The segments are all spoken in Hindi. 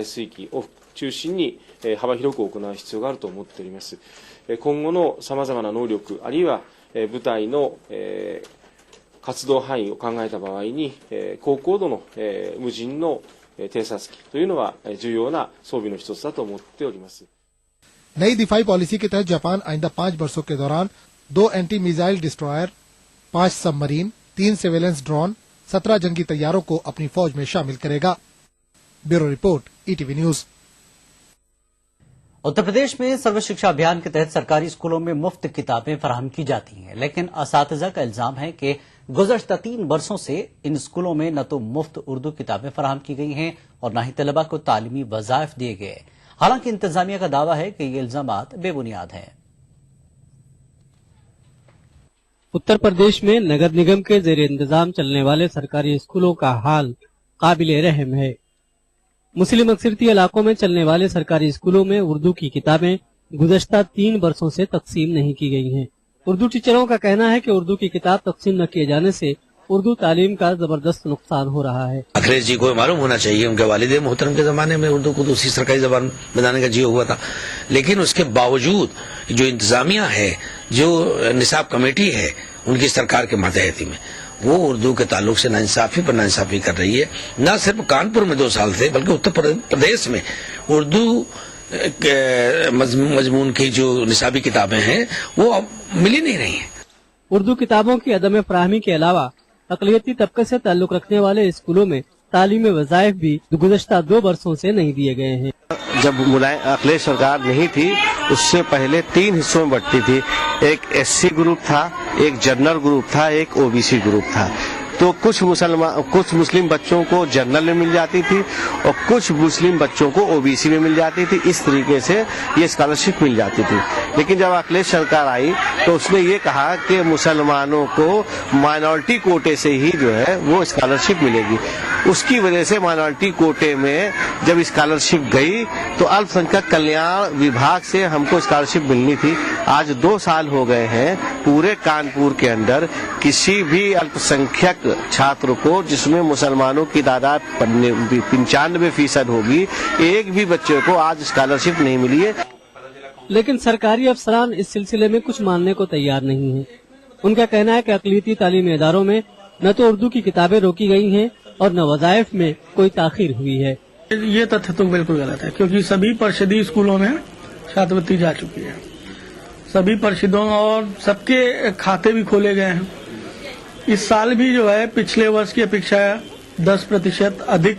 水域を中心に幅広く行う必要があると思っております。今後のさまざまな能力あるいは部隊の活動範囲を考えた場合に高高度の無人の偵察機というのは重要な装備の一つだと思っております。नई दिफाई पॉलिसी के तहत जापान आइंदा 5 वर्षों के दौरान 2 anti missile destroyer, 5 submarine, 3 surveillance drone, 17 जंगी तैयारों को अपनी फौज में शामिल करेगा। Bureau report, ETV news. Uttar Pradesh में सर्व शिक्षा अभियान के तहत सरकारी स्कूलों में मुफ्त किताबें फराहम की जाती हैं, लेकिन असातिज़ा का इल्जाम है कि गुज़श्ता 3 वर्षों से इन स्कूलों में न तो मुफ्त उर्दू किताबें फराहम की गई हैं और न ही तलबा को तालीमी वज़ाइफ दिए गए। हालांकि इंतजामिया का दावा है कि ये इल्जामात बेबुनियाद हैं। उत्तर प्रदेश में नगर निगम के जेर इंतजाम चलने वाले सरकारी स्कूलों का हाल काबिले रहम है। मुस्लिम अक्सरती इलाकों में चलने वाले सरकारी स्कूलों में उर्दू की किताबें गुज़श्ता 3 वर्षों से तकसीम नहीं की गई हैं। उर्दू टीचरों का कहना है कि उर्दू की किताब तकसीम न किए जाने से उर्दू तालीम का जबरदस्त नुकसान हो रहा है। अखिलेश जी को मालूम होना चाहिए, उनके वालिद मोहतरम के जमाने में उर्दू को दूसरी सरकारी जबान बनाने का जियो हुआ था, लेकिन उसके बावजूद जो इंतजामिया है, जो निसाब कमेटी है उनकी सरकार के मातहती में, वो उर्दू के ताल्लुक से नाइंसाफी पर नाइंसाफी कर रही है। न सिर्फ कानपुर में 2 साल से बल्कि उत्तर प्रदेश में उर्दू मजमून की जो निसाबी किताबें हैं वो अब मिल ही नहीं रही हैं। उर्दू किताबों की अदम फराहमी के अलावा अक़लियती तबके से ताल्लुक रखने वाले स्कूलों में तालीमी वज़ाइफ भी गुज़श्ता 2 वर्षों से नहीं दिए गए हैं। जब अखिलेश सरकार नहीं थी उससे पहले 3 हिस्सों में बंटती थी। एक एससी ग्रुप था, एक जनरल ग्रुप था, एक ओबीसी ग्रुप था। तो कुछ मुस्लिम बच्चों को जनरल में मिल जाती थी और कुछ मुस्लिम बच्चों को ओबीसी में मिल जाती थी। इस तरीके से ये स्कॉलरशिप मिल जाती थी। लेकिन जब अखिलेश सरकार आई तो उसने ये कहा कि मुसलमानों को माइनॉरिटी कोटे से ही जो है वो स्कॉलरशिप मिलेगी। उसकी वजह से माइनॉरिटी कोटे में जब स्कॉलरशिप गई तो अल्पसंख्यक कल्याण विभाग से हमको स्कॉलरशिप मिलनी थी। आज 2 साल हो गए हैं, पूरे कानपुर के अंदर किसी भी अल्पसंख्यक छात्र को, जिसमें मुसलमानों की तादाद 95% होगी, एक भी बच्चे को आज स्कॉलरशिप नहीं मिली है। लेकिन सरकारी अफसरान इस सिलसिले में कुछ मानने को तैयार नहीं है। उनका कहना है कि अक़लियती तालीमी इदारों में न तो उर्दू की किताबें रोकी गई हैं और न वज़ाइफ में कोई ताख़ीर हुई है। ये तथ्य तो बिल्कुल गलत है, क्योंकि सभी परिषदीय स्कूलों में छात्रवृत्ति जा चुकी है। सभी परिषदों और सबके खाते भी खोले गए हैं। इस साल भी जो है पिछले वर्ष की अपेक्षा 10% अधिक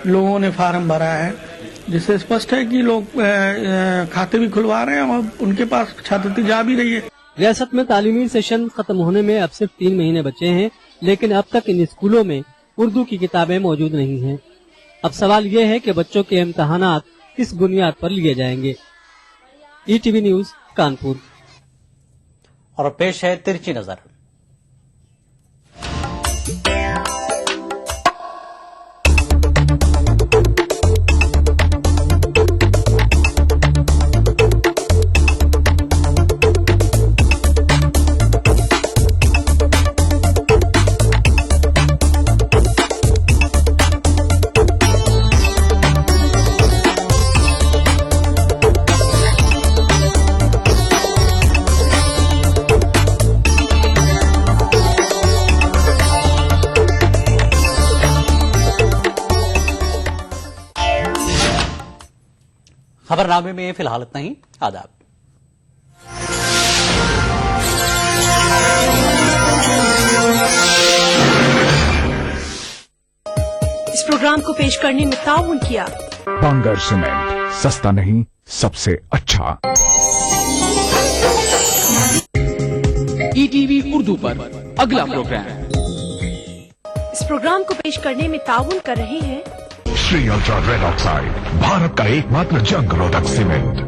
लोगों ने फार्म भरा है, जिससे स्पष्ट है कि लोग खाते भी खुलवा रहे हैं और उनके पास छात्रवृत्ति जा भी रही है। रियासत में तालीमी सेशन खत्म होने में अब सिर्फ 3 महीने बचे हैं, लेकिन अब तक इन स्कूलों में उर्दू की किताबें मौजूद नहीं हैं। अब सवाल ये है कि बच्चों के इम्तहानात किस बुनियाद पर लिए जाएंगे। ETV news Kanpur. और पेश है तिरछी नजर। खबरनामे में फिलहाल इतना ही। आदाब। इस प्रोग्राम को पेश करने में ताउन किया बांगर सीमेंट, सस्ता नहीं सबसे अच्छा। ईटीवी उर्दू पर अगला प्रोग्राम। इस प्रोग्राम को पेश करने में ताउन कर रहे हैं Shri ultra red oxide, Bharat का एकमात्र जंग रोधक सीमेंट।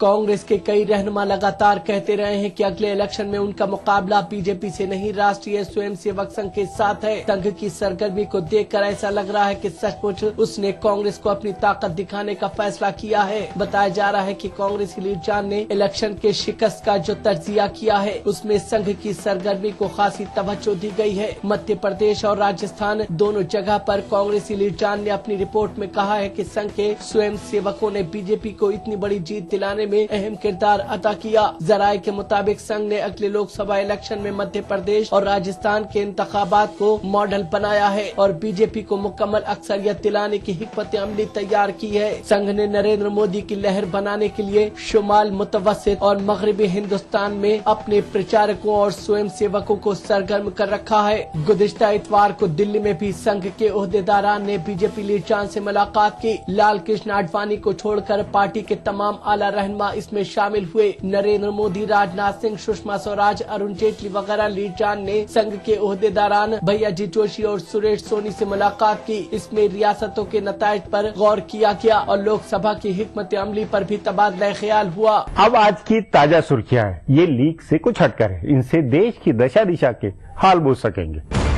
कांग्रेस के कई रहनुमा लगातार कहते रहे हैं कि अगले इलेक्शन में उनका मुकाबला बीजेपी से नहीं राष्ट्रीय स्वयंसेवक संघ के साथ है। संघ की सरगर्मी को देखकर ऐसा लग रहा है कि सचमुच उसने कांग्रेस को अपनी ताकत दिखाने का फैसला किया है। बताया जा रहा है कि कांग्रेस की लीड जान ने इलेक्शन के शिकस्त का जो तज्जिया किया है उसमें संघ की सरगर्मी को खासी तवज्जो दी गई है। मध्य प्रदेश और राजस्थान दोनों जगह पर कांग्रेसी लीड जान ने अपनी रिपोर्ट में कहा है कि संघ के स्वयं सेवकों ने बीजेपी को इतनी बड़ी जीत दिलाने में अहम किरदार अदा किया। जराये के मुताबिक संघ ने अगले लोकसभा इलेक्शन में मध्य प्रदेश और राजस्थान के इंतखाबात को मॉडल बनाया है और बीजेपी को मुकम्मल अक्सरियत दिलाने की हिकमत अमली तैयार की है। संघ ने नरेंद्र मोदी की लहर बनाने के लिए शुमाल मुतवस्सित और मगरबी हिंदुस्तान में अपने प्रचारकों और स्वयं सेवकों को सरगर्म कर रखा है। गुज़िश्ता इतवार को दिल्ली में भी संघ के ओहदेदारान ने बीजेपी लीड जान से मुलाकात की। लाल कृष्ण आडवाणी को छोड़कर पार्टी के तमाम आला रहनुमा इसमें शामिल हुए। नरेंद्र मोदी, राजनाथ सिंह, सुषमा स्वराज, अरुण जेटली वगैरह लीड जान ने संघ के ओहदेदारान भैयाजी जोशी और सुरेश सोनी से मुलाकात की। इसमें रियासतों के नताइज पर गौर किया गया और लोकसभा की हिकमत अमली पर भी तबादला ख्याल हुआ। अब आज की ताजा सुर्खियां हैं, ये लीक से कुछ हटकर है। इनसे देश की दशा दिशा के हाल बूझ सकेंगे।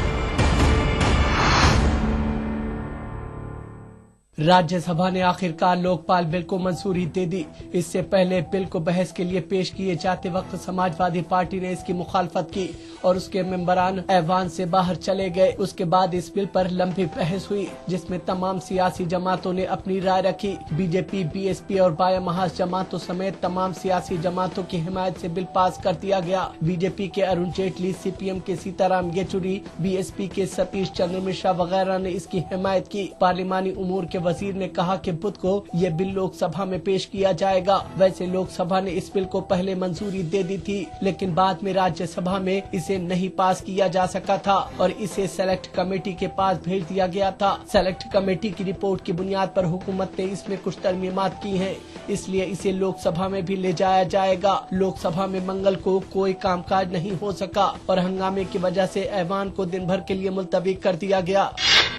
राज्यसभा ने आखिरकार लोकपाल बिल को मंजूरी दे दी। इससे पहले बिल को बहस के लिए पेश किए जाते वक्त समाजवादी पार्टी ने इसकी मुखालफत की और उसके मेंबरान ऐवान से बाहर चले गए। उसके बाद इस बिल पर लंबी बहस हुई जिसमें तमाम सियासी जमातों ने अपनी राय रखी। बीजेपी, बीएसपी और बाया महाज जमातों समेत तमाम सियासी जमातों की हिमायत से बिल पास कर दिया गया। बीजेपी के अरुण जेटली, सीपीएम के सीताराम येचुरी, बीएसपी के सतीश चंद्र मिश्रा वगैरह ने इसकी हिमायत की। पार्लिमानी उमूर के वजीर ने कहा कि बुध को ये बिल लोकसभा में पेश किया जाएगा। वैसे लोकसभा ने इस बिल को पहले मंजूरी दे दी थी, लेकिन बाद में राज्यसभा में इसे नहीं पास किया जा सका था और इसे सेलेक्ट कमेटी के पास भेज दिया गया था। सेलेक्ट कमेटी की रिपोर्ट की बुनियाद पर हुकूमत ने इसमें कुछ तरमीमात की हैं, इसलिए इसे लोकसभा में भी ले जाया जाएगा। लोकसभा में मंगल को कोई कामकाज नहीं हो सका और हंगामे की वजह से ऐवान को दिन भर के लिए मुलतवी कर दिया गया।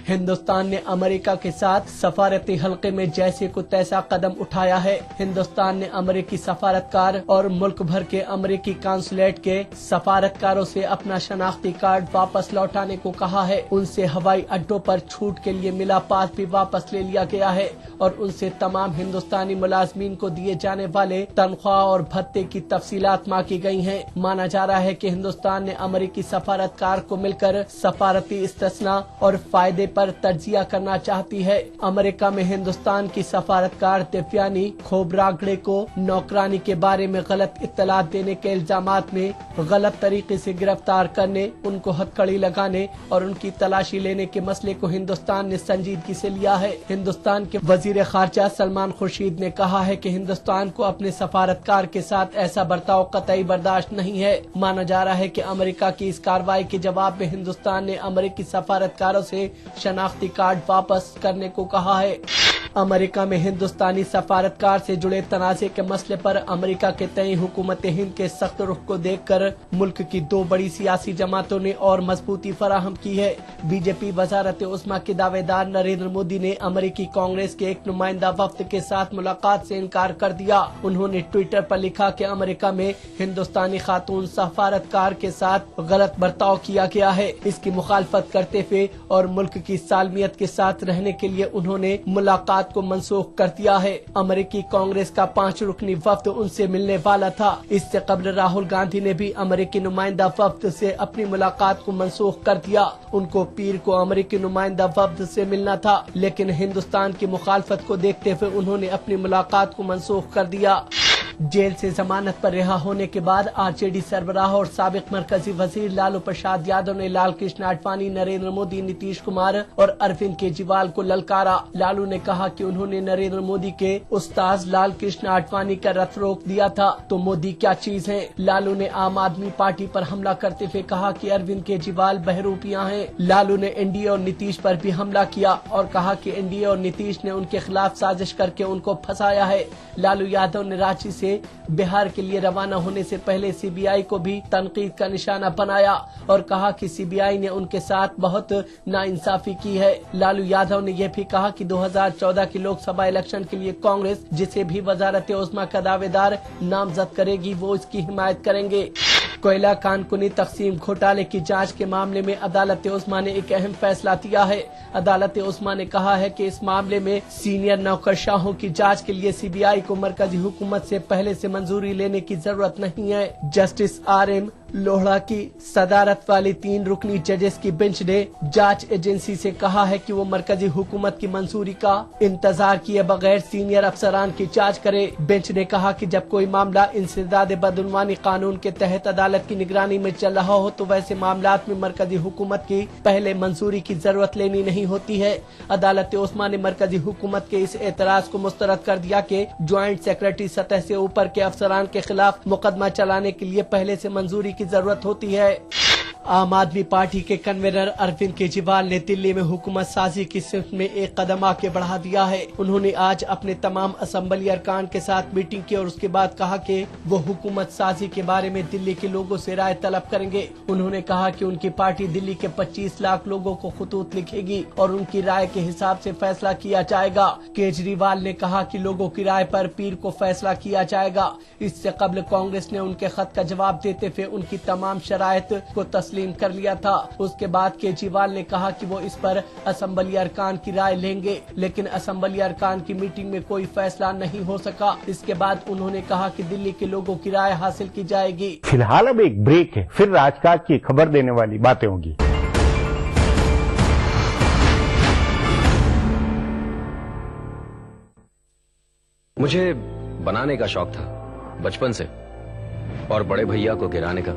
हिंदुस्तान ने अमेरिका के साथ सफारती हल्के में जैसे को तैसा कदम उठाया है। हिंदुस्तान ने अमेरिकी सफारतकार और मुल्क भर के अमेरिकी काउंसुलेट के सफारतकारों से अपना शनाख्ती कार्ड वापस लौटाने को कहा है। उनसे हवाई अड्डों पर छूट के लिए मिला पास भी वापस ले लिया गया है और उनसे तमाम हिंदुस्तानी मुलाजमीन को दिए जाने वाले तनख्वाह और भत्ते की तफसीलात मांगी गई हैं। माना जा रहा है कि हिंदुस्तान ने अमेरिकी सफारतकार को मिलकर सफारती इस्तिस्ना और फायदे पर तजिया करना चाहती है। अमेरिका में हिंदुस्तान की सफारतकार दिव्यानी खोबरागड़े को नौकरानी के बारे में गलत इत्तलात देने के इल्जामात में गलत तरीके से गिरफ्तार करने, उनको हथकड़ी लगाने और उनकी तलाशी लेने के मसले को हिंदुस्तान ने संजीदगी से लिया है। हिंदुस्तान के वजीर खारजा सलमान खुर्शीद ने कहा है कि हिंदुस्तान को अपने सफारतकार के साथ ऐसा बर्ताव कतई बर्दाश्त नहीं है। माना जा रहा है कि अमेरिका की इस कार्रवाई के जवाब में हिंदुस्तान ने अमेरिकी सफारतकारों से शनाख्ती कार्ड वापस करने को कहा है। अमेरिका में हिंदुस्तानी सफारतकार से जुड़े तनाज़े के मसले पर अमेरिका के तय हुकूमत हिंद के सख्त रुख को देखकर मुल्क की दो बड़ी सियासी जमातों ने और मजबूती फराहम की है। बीजेपी वजारत उस्मा के दावेदार नरेंद्र मोदी ने अमेरिकी कांग्रेस के एक नुमाइंदा वफ्द के साथ मुलाकात से इनकार कर दिया। उन्होंने ट्विटर पर लिखा कि अमेरिका में हिंदुस्तानी खातून सफारतकार के साथ गलत बर्ताव किया गया है। इसकी मुखालफत करते हुए और मुल्क की सालमियत के साथ रहने के लिए उन्होंने मुलाकात को मनसूख कर दिया है। अमेरिकी कांग्रेस का 5 रुकनी वफ्द उनसे मिलने वाला था। इससे कबल राहुल गांधी ने भी अमेरिकी नुमाइंदा वफ्द से अपनी मुलाकात को मनसूख कर दिया। उनको पीर को अमेरिकी नुमाइंदा वफ्द से मिलना था, लेकिन हिंदुस्तान की मुखालफत को देखते हुए उन्होंने अपनी मुलाकात को मनसूख कर दिया। जेल से जमानत पर रिहा होने के बाद आरजेडी सरबराह और साबिक मरकजी वजीर लालू प्रसाद यादव ने लाल कृष्ण आडवाणी, नरेंद्र मोदी, नीतीश कुमार और अरविंद केजरीवाल को ललकारा। लालू ने कहा कि उन्होंने नरेंद्र मोदी के उस्ताद लाल कृष्ण आडवाणी का रथ रोक दिया था, तो मोदी क्या चीज है। लालू ने आम आदमी पार्टी पर हमला करते हुए कहा कि अरविंद केजरीवाल बहरूपियां हैं। लालू ने एनडीए और नीतीश पर भी हमला किया और कहा कि एनडीए और नीतीश ने उनके खिलाफ साजिश करके उनको फंसाया है। लालू यादव ने रांची से से बिहार के लिए रवाना होने से पहले सीबीआई को भी तनकीद का निशाना बनाया और कहा कि सीबीआई ने उनके साथ बहुत नाइंसाफी की है। लालू यादव ने यह भी कहा कि 2014 की लोकसभा इलेक्शन के लिए कांग्रेस जिसे भी वजारत उस्मा का दावेदार नामजद करेगी वो इसकी हिमायत करेंगे। कोयला कानकुनी तकसीम घोटाले की जांच के मामले में अदालत उस्मा ने एक अहम फैसला दिया है। अदालत उस्मा ने कहा है कि इस मामले में सीनियर नौकरशाहों की जांच के लिए सीबीआई को मरकजी हुकूमत से पहले से मंजूरी लेने की जरूरत नहीं है। जस्टिस RM लोहड़ा की सदारत वाली 3 रुकनी जजेस की बेंच ने जांच एजेंसी से कहा है कि वो मरकजी हुकूमत की मंजूरी का इंतजार किए बगैर सीनियर अफसरान की जांच करे। बेंच ने कहा कि जब कोई मामला इंसदाद बदउनवानी कानून के तहत अदालत की निगरानी में चल रहा हो तो वैसे मामलात में मरकजी हुकूमत की पहले मंजूरी की जरूरत लेनी नहीं होती है। अदालत उस्मा ने मरकजी हुकूमत के इस एतराज को मुस्तरद कर दिया कि ज्वाइंट सेक्रेटरी सतह से ऊपर के अफसरान के खिलाफ मुकदमा चलाने के लिए पहले से मंजूरी की जरूरत होती है। आम आदमी पार्टी के कन्वीनर अरविंद केजरीवाल ने दिल्ली में हुकूमत साजी की सिमत में एक कदम आगे बढ़ा दिया है। उन्होंने आज अपने तमाम असेंबली अरकान के साथ मीटिंग की और उसके बाद कहा कि वो हुकूमत साजी के बारे में दिल्ली के लोगों से राय तलब करेंगे। उन्होंने कहा कि उनकी पार्टी दिल्ली के 25 लाख लोगों को खतूत लिखेगी और उनकी राय के हिसाब से फैसला किया जाएगा। केजरीवाल ने कहा कि लोगों की राय पर पीर को फैसला किया जाएगा। इससे कबल कांग्रेस ने उनके खत का जवाब देते हुए उनकी तमाम शराइत को तस्लीम कर लिया था। उसके बाद केजरीवाल ने कहा कि वो इस पर असेंबली अरकान की राय लेंगे, लेकिन असेंबली अरकान की मीटिंग में कोई फैसला नहीं हो सका। इसके बाद उन्होंने कहा कि दिल्ली के लोगों की राय हासिल की जाएगी। फिलहाल अब एक ब्रेक है, फिर राजकाज की खबर देने वाली बातें होंगी। मुझे बनाने का शौक था बचपन से, और बड़े भैया को गिराने का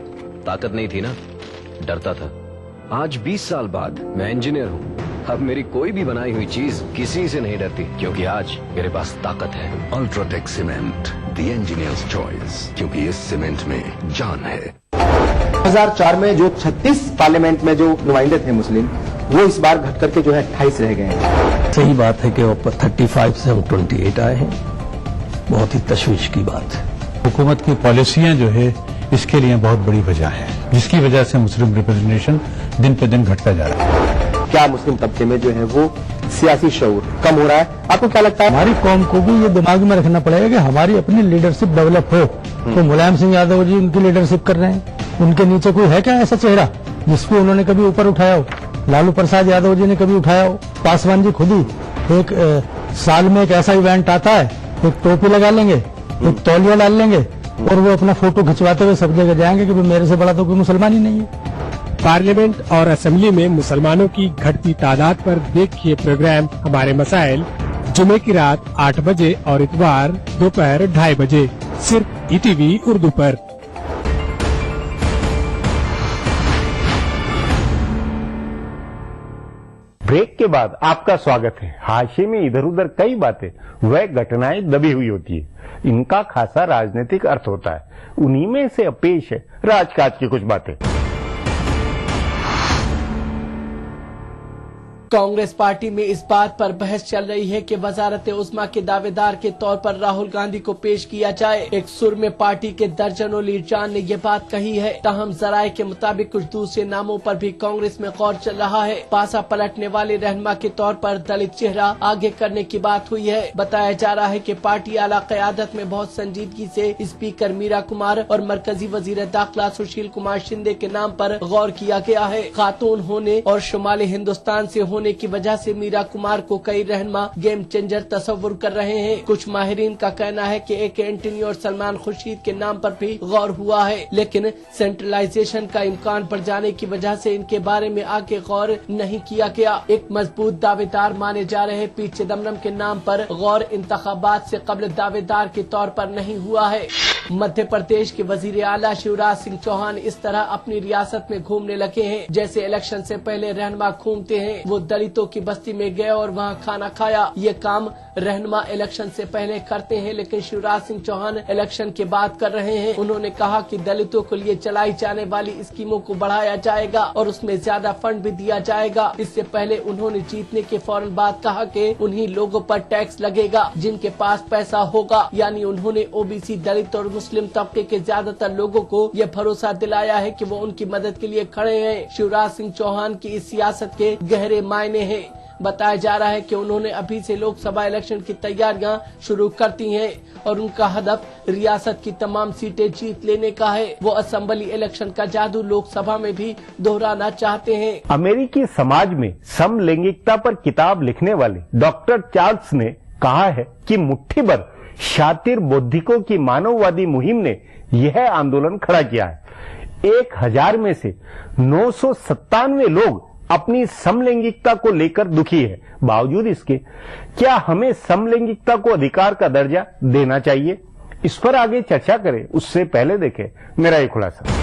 ताकत नहीं थी ना, डरता था। आज 20 साल बाद मैं इंजीनियर हूँ। अब मेरी कोई भी बनाई हुई चीज किसी से नहीं डरती, क्योंकि आज मेरे पास ताकत है। UltraTech cement, the engineers choice, क्योंकि इस सीमेंट में जान है। 2004 में जो 36 पार्लियामेंट में जो नुमाइंदे थे मुस्लिम, वो इस बार घट करके जो है 28 रह गए हैं। सही बात है कि ऊपर 35 से हम 28 आए हैं। बहुत ही तशवीश की बात है। हुकूमत की पॉलिसियां जो है इसके लिए बहुत बड़ी वजह है, जिसकी वजह से मुस्लिम रिप्रेजेंटेशन दिन पे दिन घटता जा रहा है। क्या मुस्लिम तबके में जो है वो सियासी शऊर कम हो रहा है? आपको क्या लगता है? हमारी कौम को भी ये दिमाग में रखना पड़ेगा कि हमारी अपनी लीडरशिप डेवलप हो। तो मुलायम सिंह यादव जी उनकी लीडरशिप कर रहे हैं, उनके नीचे कोई है क्या ऐसा चेहरा जिसको उन्होंने कभी ऊपर उठाया हो? लालू प्रसाद यादव जी ने कभी उठाया हो? पासवान जी खुद ही एक साल में एक ऐसा इवेंट आता है, एक टोपी लगा लेंगे, एक तौलिया डाल लेंगे और वो अपना फोटो खिंचवाते हुए सब जगह जाएंगे कि मेरे से बड़ा तो कोई मुसलमान ही नहीं है। पार्लियामेंट और असेंबली में मुसलमानों की घटती तादाद पर देखिए प्रोग्राम हमारे मसाइल, जुमे की रात 8 बजे और इतवार दोपहर 2:30 बजे, सिर्फ ETV उर्दू पर। ब्रेक के बाद आपका स्वागत है। हाशिए में इधर उधर कई बातें, वह घटनाएं दबी हुई होती है, इनका खासा राजनीतिक अर्थ होता है। उन्हीं में से पेश है राजकाज की कुछ बातें। कांग्रेस पार्टी में इस बात पर बहस चल रही है कि वजारत उस्मा के दावेदार के तौर पर राहुल गांधी को पेश किया जाए। एक सुर में पार्टी के दर्जनों लीडरान ने यह बात कही है। ताहम जराये के मुताबिक कुछ दूसरे नामों पर भी कांग्रेस में गौर चल रहा है। पासा पलटने वाले रहनुमा के तौर पर दलित चेहरा आगे करने की बात हुई है। बताया जा रहा है कि पार्टी आला क़यादत में बहुत संजीदगी से स्पीकर मीरा कुमार और मरकजी वजीर दाखिला सुशील कुमार शिंदे के नाम पर गौर किया गया है। खातून होने और शुमाली हिंदुस्तान से होने की वजह से मीरा कुमार को कई रहनुमा गेम चेंजर तस्वुर कर रहे हैं। कुछ माहिरीन का कहना है कि AK एंटनी और सलमान खुर्शीद के नाम पर भी गौर हुआ है, लेकिन सेंट्रलाइजेशन का इम्कान बढ़ जाने की वजह से इनके बारे में आगे गौर नहीं किया गया। एक मजबूत दावेदार माने जा रहे P चिदम्बरम के नाम पर गौर इंतखाबात से कबल दावेदार के तौर पर नहीं हुआ है। मध्य प्रदेश के वजीर आला शिवराज सिंह चौहान इस तरह अपनी रियासत में घूमने लगे हैं जैसे इलेक्शन से पहले रहनुमा घूमते हैं। वो दलितों की बस्ती में गए और वहां खाना खाया। ये काम रहनुमा इलेक्शन से पहले करते हैं, लेकिन शिवराज सिंह चौहान इलेक्शन के बाद कर रहे हैं। उन्होंने कहा कि दलितों के लिए चलाई जाने वाली स्कीमों को बढ़ाया जाएगा और उसमें ज्यादा फंड भी दिया जाएगा। इससे पहले उन्होंने जीतने के फौरन बाद कहा कि उन्हीं लोगों पर टैक्स लगेगा जिनके पास पैसा होगा। यानी उन्होंने ओबीसी, दलित और मुस्लिम तबके के ज्यादातर लोगों को यह भरोसा दिलाया है कि वो उनकी मदद के लिए खड़े हैं। शिवराज सिंह चौहान की इस सियासत के गहरे मायने हैं। बताया जा रहा है कि उन्होंने अभी से लोकसभा इलेक्शन की तैयारियां शुरू कर दी हैं और उनका हदफ रियासत की तमाम सीटें जीत लेने का है। वो असेंबली इलेक्शन का जादू लोकसभा में भी दोहराना चाहते हैं। अमेरिकी समाज में समलैंगिकता पर किताब लिखने वाले डॉक्टर चार्ल्स ने कहा है कि मुट्ठी भर शातिर बौद्धिकों की मानववादी मुहिम ने यह आंदोलन खड़ा किया है। 1000 में से 997 लोग अपनी समलैंगिकता को लेकर दुखी है। बावजूद इसके क्या हमें समलैंगिकता को अधिकार का दर्जा देना चाहिए? इस पर आगे चर्चा करें उससे पहले देखें मेरा एक खुलासा।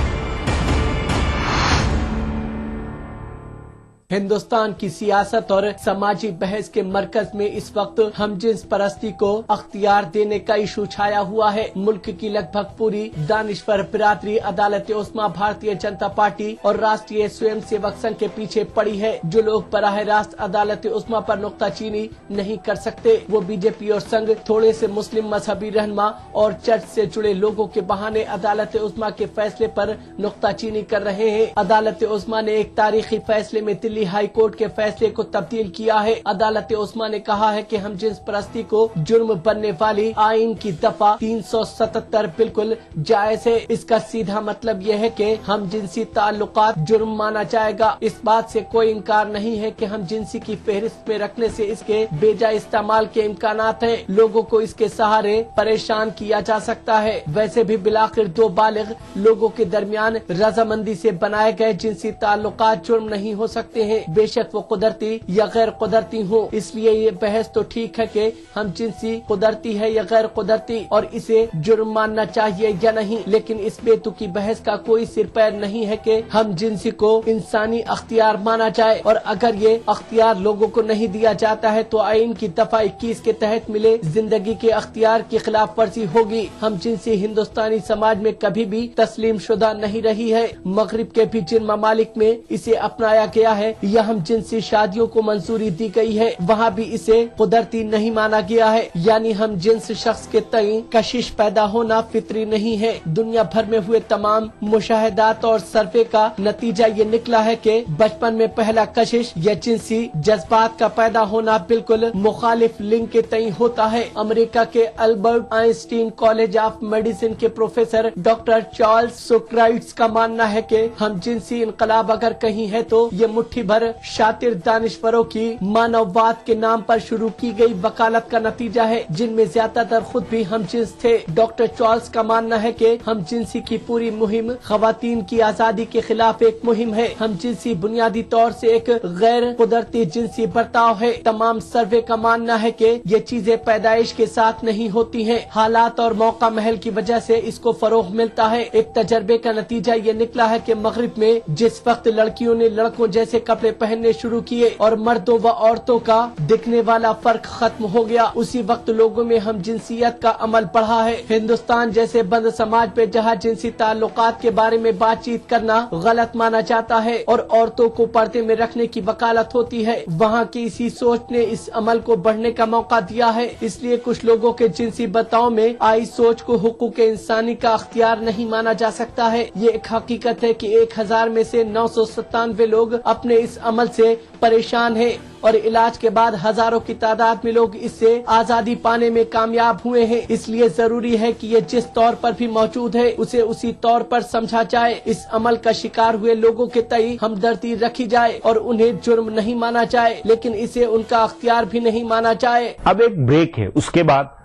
हिंदुस्तान की सियासत और समाजी बहस के मरकज में इस वक्त हमजिन्स परस्ती को अख्तियार देने का इशू छाया हुआ है। मुल्क की लगभग पूरी दानिशवर बिरादरी अदालत उस्मा, भारतीय जनता पार्टी और राष्ट्रीय स्वयंसेवक संघ के पीछे पड़ी है। जो लोग बराह रास्त अदालत उस्मा पर नुक्ताचीनी नहीं कर सकते, वो बीजेपी और संघ थोड़े से मुस्लिम मजहबी रहनुमा और चर्च से जुड़े लोगों के बहाने अदालत उस्मा के फैसले पर नुक्ताचीनी कर रहे हैं। अदालत उस्मा ने एक तारीखी फैसले में दिल्ली हाई कोर्ट के फैसले को तब्दील किया है। अदालत उस्मा ने कहा है कि हमजिन्स परस्ती को जुर्म बनने वाली आइन की दफा 377 बिल्कुल जायज है। इसका सीधा मतलब यह है कि हमजिन्सी ताल्लुकात जुर्म माना जाएगा। इस बात से कोई इनकार नहीं है कि हमजिन्सी की फेहरिस्त में रखने से इसके बेजा इस्तेमाल के इम्कानात हैं। लोगों को इसके सहारे परेशान किया जा सकता है। वैसे भी बिलाखिर दो बालिग लोगों के दरमियान रजामंदी से बनाए गए जिनसी ताल्लुकात जुर्म नहीं हो सकते हैं, बेशक वो कुदरती या गैर कुदरती हो। इसलिए ये बहस तो ठीक है कि हम जिनसी कुदरती है या गैर कुदरती और इसे जुर्म मानना चाहिए या नहीं, लेकिन इस बेतुकी बहस का कोई सिर पैर नहीं है कि हम जिनसी को इंसानी अख्तियार माना जाए। और अगर ये अख्तियार लोगों को नहीं दिया जाता है तो आइन की दफा 21 के तहत मिले जिंदगी के अख्तियार की खिलाफ वर्जी होगी। हम जिनसी हिंदुस्तानी समाज में कभी भी तस्लीम शुदा नहीं रही है। मगरिब के भी जिन ममालिक में इसे अपनाया गया है या हम जिनसी शादियों को मंजूरी दी गई है, वहाँ भी इसे कुदरती नहीं माना गया है। यानी हम जिन्स शख्स के तई कशिश पैदा होना फितरी नहीं है। दुनिया भर में हुए तमाम मुशाहिदात और सर्वे का नतीजा ये निकला है कि बचपन में पहला कशिश या जिनसी जज्बात का पैदा होना बिल्कुल मुखालिफ लिंग के तई होता है। अमेरिका के Albert Einstein college of medicine के प्रोफेसर डॉक्टर चार्ल्स सोक्राइट्स का मानना है कि हम जिनसी इनकलाब अगर कहीं है तो ये मुट्ठी भर शातिर दानिश्वरों की मानववाद के नाम पर शुरू की गई वकालत का नतीजा है, जिनमें ज्यादातर खुद भी हमजिन्स थे। डॉक्टर चार्ल्स का मानना है कि हमजिन्सी की पूरी मुहिम खवातीन की आजादी के खिलाफ एक मुहिम है। हमजिन्सी बुनियादी तौर से एक गैर कुदरती जिनसी बर्ताव है। तमाम सर्वे का मानना है कि ये चीजें पैदाइश के साथ नहीं होती हैं, हालात और मौका महल की वजह से इसको फरोग मिलता है। एक तजर्बे का नतीजा ये निकला है कि मगरिब में जिस वक्त लड़कियों ने लड़कों जैसे कपड़े पहनने शुरू किए और मर्दों व औरतों का दिखने वाला फर्क खत्म हो गया, उसी वक्त लोगों में हम जिनसियत का अमल बढ़ा है। हिंदुस्तान जैसे बंद समाज में जहाँ जिनसी ताल्लुकात के बारे में बातचीत करना गलत माना जाता है और औरतों को पर्दे में रखने की वकालत होती है, वहाँ की इसी सोच ने इस अमल को बढ़ने का मौका दिया है। इसलिए कुछ लोगों के जिनसी बर्ताव में आई सोच को हुकूक इंसानी का अख्तियार नहीं माना जा सकता है। ये एक हकीकत है कि 1000 में से 997 लोग अपने इस अमल से परेशान हैं और इलाज के बाद हजारों की तादाद में लोग इससे आजादी पाने में कामयाब हुए हैं। इसलिए जरूरी है कि ये जिस तौर पर भी मौजूद है उसे उसी तौर पर समझा जाए। इस अमल का शिकार हुए लोगों के तई हमदर्दी रखी जाए और उन्हें जुर्म नहीं माना जाए, लेकिन इसे उनका अख्तियार भी नहीं माना जाए। अब एक ब्रेक है, उसके बाद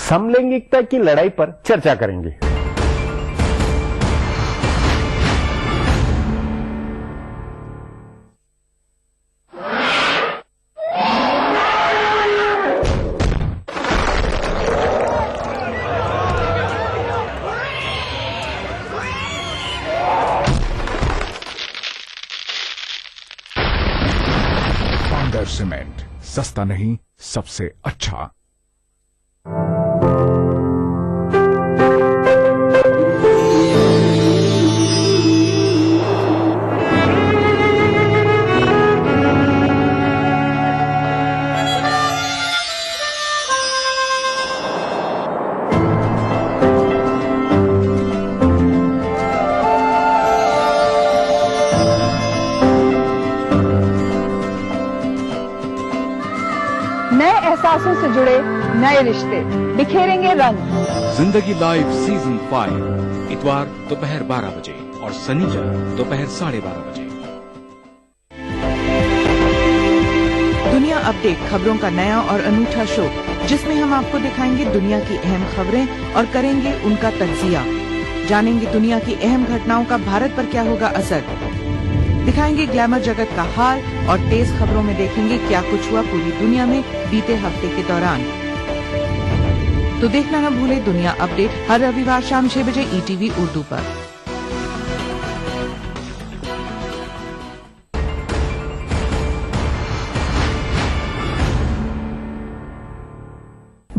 समलैंगिकता की लड़ाई पर चर्चा करेंगे। सस्ता नहीं, सबसे अच्छा। नए एहसासों से जुड़े नए रिश्ते बिखेरेंगे रंग। जिंदगी लाइव सीजन 5 इतवार दोपहर 12 बजे और शनिवार दोपहर 12:30 बजे। दुनिया अपडेट खबरों का नया और अनूठा शो, जिसमें हम आपको दिखाएंगे दुनिया की अहम खबरें और करेंगे उनका तज्जिया। जानेंगे दुनिया की अहम घटनाओं का भारत पर क्या होगा असर। दिखाएंगे ग्लैमर जगत का हाल और तेज खबरों में देखेंगे क्या कुछ हुआ पूरी दुनिया में बीते हफ्ते के दौरान। तो देखना न भूले दुनिया अपडेट हर रविवार शाम 6 बजे ETV उर्दू पर।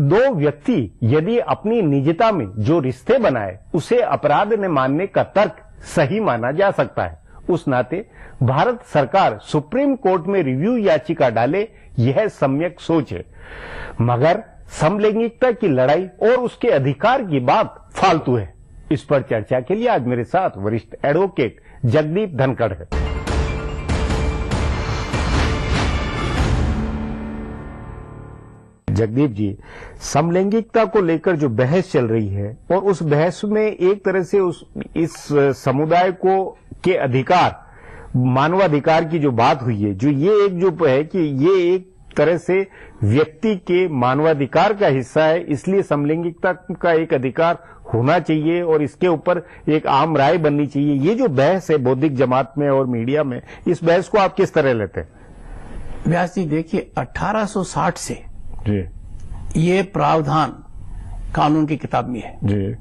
दो व्यक्ति यदि अपनी निजता में जो रिश्ते बनाए उसे अपराध न मानने का तर्क सही माना जा सकता है। उस नाते भारत सरकार सुप्रीम कोर्ट में रिव्यू याचिका डाले, यह सम्यक सोच है। मगर समलैंगिकता की लड़ाई और उसके अधिकार की बात फालतू है। इस पर चर्चा के लिए आज मेरे साथ वरिष्ठ एडवोकेट जगदीप धनखड़ है। जगदीप जी, समलैंगिकता को लेकर जो बहस चल रही है और उस बहस में एक तरह से इस समुदाय को के अधिकार, मानवाधिकार की जो बात हुई है, जो ये एक जो है कि ये एक तरह से व्यक्ति के मानवाधिकार का हिस्सा है, इसलिए समलैंगिकता का एक अधिकार होना चाहिए और इसके ऊपर एक आम राय बननी चाहिए। ये जो बहस है बौद्धिक जमात में और मीडिया में, इस बहस को आप किस तरह लेते हैं? व्यास जी देखिए, 1860 से जी ये प्रावधान कानून की किताब में है जी,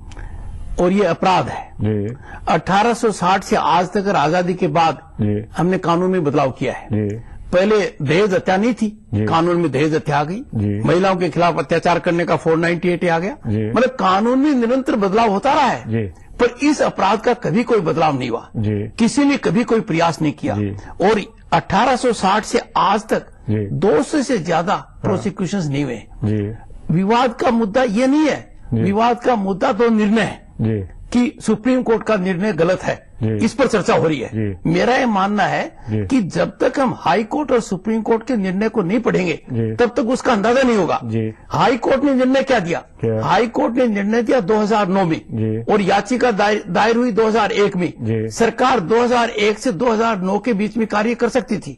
और ये अपराध है जी। 1860 से आज तक आजादी के बाद जी हमने कानून में बदलाव किया है। जी। पहले दहेज हत्या नहीं थी, कानून में दहेज हत्या आ गई। महिलाओं के खिलाफ अत्याचार करने का 498 आ गया। मतलब कानून में निरंतर बदलाव होता रहा है, पर इस अपराध का कभी कोई बदलाव नहीं हुआ। किसी ने कभी कोई प्रयास नहीं किया। और 1860 से आज तक 200 से ज्यादा प्रोसिक्यूशंस नहीं हुए। विवाद का मुद्दा ये नहीं है, विवाद का मुद्दा तो निर्णय है कि सुप्रीम कोर्ट का निर्णय गलत है, इस पर चर्चा हो रही है। मेरा ये मानना है कि जब तक हम हाई कोर्ट और सुप्रीम कोर्ट के निर्णय को नहीं पढ़ेंगे तब तक उसका अंदाजा नहीं होगा। हाई कोर्ट ने निर्णय क्या दिया? हाई कोर्ट ने निर्णय दिया 2009 में और याचिका दायर हुई 2001 में। सरकार 2001 से 2009 के बीच में कार्य कर सकती थी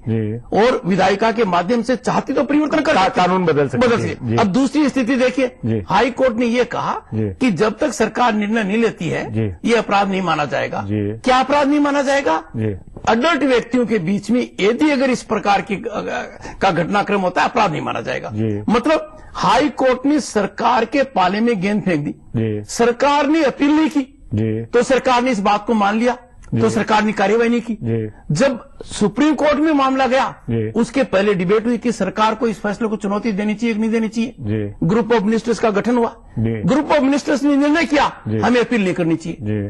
और विधायिका के माध्यम से चाहती तो परिवर्तन कर कानून बदल सकती। अब दूसरी स्थिति देखिए, हाई कोर्ट ने यह कहा कि जब तक सरकार निर्णय नहीं लेती है ये अपराध नहीं माना जाएगा। क्या अपराध नहीं माना जाएगा? अडल्ट व्यक्तियों के बीच में यदि अगर इस प्रकार की का घटनाक्रम होता है, अपराध नहीं माना जाएगा। मतलब हाई कोर्ट ने सरकार के पाले में गेंद फेंक दी। सरकार ने अपील नहीं की तो सरकार ने इस बात को मान लिया तो सरकार ने कार्यवाही नहीं की। जब सुप्रीम कोर्ट में मामला गया उसके पहले डिबेट हुई कि सरकार को इस फैसले को चुनौती देनी चाहिए कि नहीं देनी चाहिए। ग्रुप ऑफ मिनिस्टर्स का गठन हुआ, ग्रुप ऑफ मिनिस्टर्स ने निर्णय किया हमें अपील नहीं करनी चाहिए।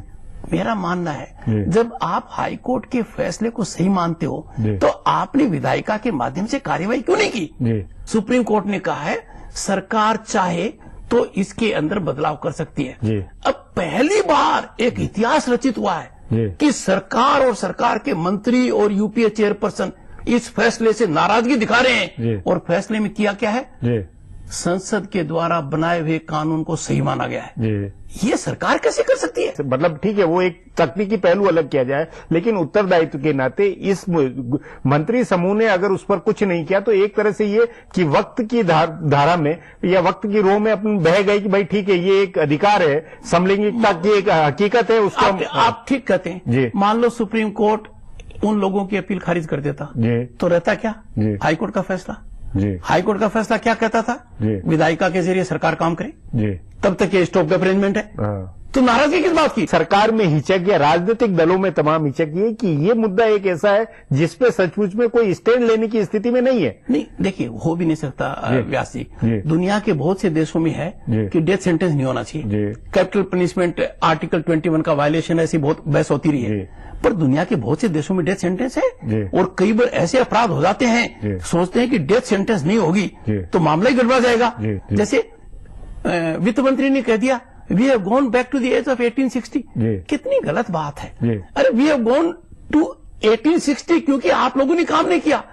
मेरा मानना है जब आप हाई कोर्ट के फैसले को सही मानते हो तो आपने विधायिका के माध्यम से कार्यवाही क्यों नहीं की? सुप्रीम कोर्ट ने कहा है सरकार चाहे तो इसके अंदर बदलाव कर सकती है। अब पहली बार एक इतिहास रचित हुआ है कि सरकार और सरकार के मंत्री और यूपीए चेयरपर्सन इस फैसले से नाराजगी दिखा रहे हैं। और फैसले में किया क्या है? संसद के द्वारा बनाए हुए कानून को सही माना गया है। ये सरकार कैसे कर सकती है? मतलब ठीक है, वो एक तकनीकी पहलू अलग किया जाए, लेकिन उत्तरदायित्व के नाते इस मंत्री समूह ने अगर उस पर कुछ नहीं किया तो एक तरह से ये कि वक्त की धारा में या वक्त की रोह में अपन बह गए कि भाई ठीक है ये एक अधिकार है, समलैंगिकता की एक हकीकत है, उसको आप ठीक कहते हैं। मान लो सुप्रीम कोर्ट उन लोगों की अपील खारिज कर देता तो रहता क्या? हाई कोर्ट का फैसला। हाई कोर्ट का फैसला क्या कहता था? विधायिका के जरिए सरकार काम करे, तब तक ये स्टॉप अरेंजमेंट है। तो नाराजगी किस बात की? सरकार में हिचक या राजनीतिक दलों में तमाम हिचक ये कि ये मुद्दा एक ऐसा है जिसपे सचमुच में कोई स्टैंड लेने की स्थिति में नहीं है। नहीं, देखिए, हो भी नहीं सकता व्यास जी। दुनिया के बहुत से देशों में है कि डेथ सेंटेंस नहीं होना चाहिए, कैपिटल पनिशमेंट आर्टिकल 21 का वायलेशन, ऐसी बहुत बहस होती रही है। पर दुनिया के बहुत से देशों में डेथ सेंटेंस है और कई बार ऐसे अपराध हो जाते हैं, सोचते हैं कि डेथ सेंटेंस नहीं होगी तो मामला ही गड़बड़ा जाएगा। जैसे वित्त मंत्री ने कह दिया we have gone back to the age of 1860। कितनी गलत बात है। अरे वी हैव गॉन टू 1860 क्योंकि आप लोगों ने काम नहीं किया।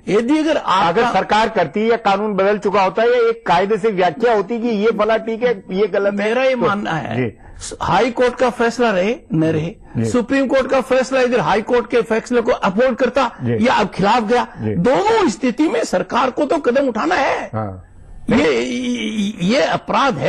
यदि अगर सरकार करती है या कानून बदल चुका होता है या एक कायदे से व्याख्या होती कि ये फला ठीक है ये गलत है, मेरा ये मानना है हाई कोर्ट का फैसला रहे न रहे, सुप्रीम कोर्ट का फैसला इधर हाई कोर्ट के फैसले को अपहोल्ड करता या अब खिलाफ गया, दोनों स्थिति में सरकार को तो कदम उठाना है। ये अपराध है।